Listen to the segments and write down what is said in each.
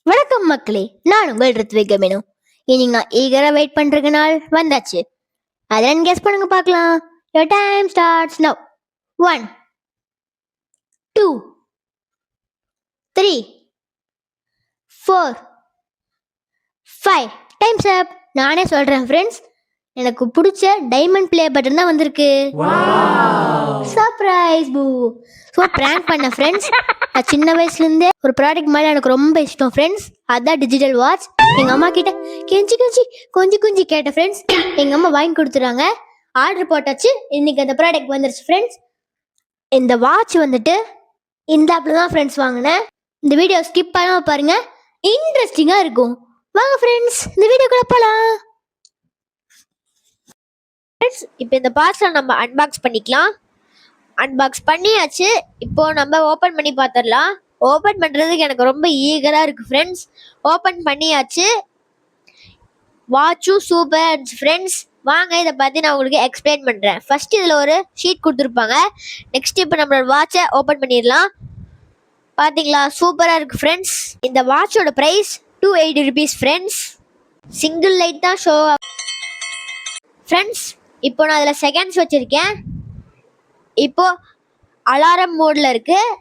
வணக்கம் மக்களே, நான் உங்கள் ரித்விக் மேனு. இன்னைக்கு நான் ஈகரா வெயிட் பண்ற நாள் வந்தாச்சு. அதெல்லாம் கெஸ் பண்ணுங்க பார்க்கலாம். Your time starts now. 1 2 3 4 5 times அப். நானே சொல்றேன் ஃப்ரெண்ட்ஸ், எனக்கு பிடிச்ச டைமண்ட் ப்ளே பட்டன் தான் வந்திருக்கு. சர்ப்ரைஸ் பூ. ஸோ பிராங்க் பண்ண ஃப்ரெண்ட்ஸ். நான் சின்ன வயசுலேருந்தே ஒரு ப்ராடக்ட் மேலே எனக்கு ரொம்ப இஷ்டம் ஃப்ரெண்ட்ஸ். அதான் டிஜிட்டல் வாட்ச். எங்கள் அம்மா கிட்ட கொஞ்சம் கேட்டேன் ஃப்ரெண்ட்ஸ். எங்கள் அம்மா வாங்கி கொடுத்துறாங்க. ஆர்டர் போட்டாச்சு. இன்னைக்கு அந்த ப்ராடக்ட் வந்துருச்சு ஃப்ரெண்ட்ஸ். இந்த வாட்ச் வந்துட்டு இந்த ஆப்பில் தான் ஃப்ரெண்ட்ஸ் வாங்கினேன். இந்த வீடியோ ஸ்கிப் பண்ணாமல் பாருங்க, இன்ட்ரெஸ்டிங்காக இருக்கும். வாங்க ஃப்ரெண்ட்ஸ், இந்த வீடியோக்குள்ள போகலாம். ஃப்ரெண்ட்ஸ், இப்போ இந்த பார்சல் நம்ம அன்பாக்ஸ் பண்ணிக்கலாம். அன்பாக்ஸ் பண்ணியாச்சு. இப்போ நம்ம ஓப்பன் பண்ணி பார்த்துடலாம். ஓப்பன் பண்ணுறதுக்கு எனக்கு ரொம்ப ஈகராக இருக்குது ஃப்ரெண்ட்ஸ். ஓப்பன் பண்ணியாச்சு. வாட்சும் சூப்பர் ஃப்ரெண்ட்ஸ். வாங்க இதை பற்றி நான் உங்களுக்கு எக்ஸ்பிளைன் பண்ணுறேன். ஃபர்ஸ்ட் இதில் ஒரு ஷீட் கொடுத்துருப்பாங்க. நெக்ஸ்ட் இப்போ நம்மளோட வாட்சை ஓப்பன் பண்ணிடலாம். பார்த்தீங்களா, சூப்பராக இருக்குது ஃப்ரெண்ட்ஸ். இந்த வாட்சோட price 280 rupees friends. Single light தான் ஷோ ஃப்ரெண்ட்ஸ். இப்போ நான் அதில் செகண்ட்ஸ் வச்சுருக்கேன். இப்போ அலாரம் மோடில் இருக்குது.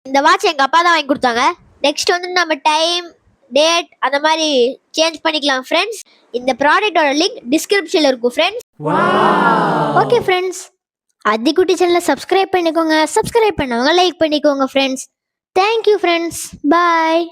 இந்த வாட்ச் எங்கள் அப்பா தான் வாங்கி கொடுத்தாங்க. நெக்ஸ்ட் வந்து நம்ம டைம், டேட் அந்த மாதிரி சேஞ்ச் பண்ணிக்கலாம் ஃப்ரெண்ட்ஸ். இந்த ப்ராடக்டோட லிங்க் டிஸ்கிரிப்ஷனில் இருக்கும் ஃப்ரெண்ட்ஸ். ஓகே ஃப்ரெண்ட்ஸ், அதிகுட்டி சேனலை சப்ஸ்கிரைப் பண்ணிக்கோங்க. சப்ஸ்கிரைப் பண்ணவங்க லைக் பண்ணிக்கோங்க ஃப்ரெண்ட்ஸ். Thank you friends. பாய்.